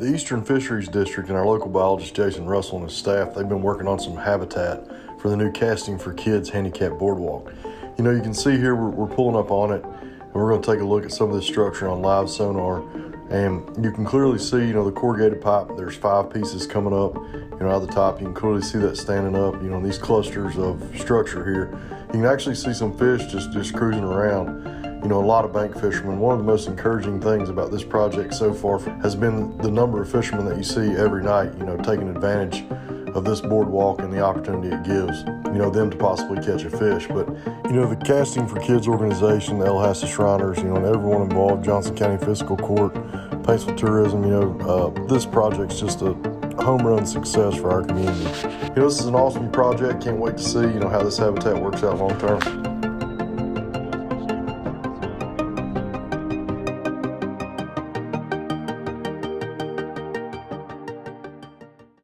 The Eastern Fisheries District and our local biologist Jason Russell and his staff, they've been working on some habitat for the new Casting for Kids handicap boardwalk. You know, you can see here we're pulling up on it, and we're going to take a look at some of this structure on live sonar. And you can clearly see, you know, the corrugated pipe. There's 5 pieces coming up, you know, out of the top. You can clearly see that standing up, you know, these clusters of structure here. You can actually see some fish just cruising around. You know, a lot of bank fishermen. One of the most encouraging things about this project so far has been the number of fishermen that you see every night, you know, taking advantage of this boardwalk and the opportunity it gives, you know, them to possibly catch a fish. But, you know, the Casting for Kids organization, the Tallahassee Shriners, you know, and everyone involved, Johnson County Fiscal Court, Paintsville Tourism, you know, this project's just a home run success for our community. You know, this is an awesome project. Can't wait to see, you know, how this habitat works out long term.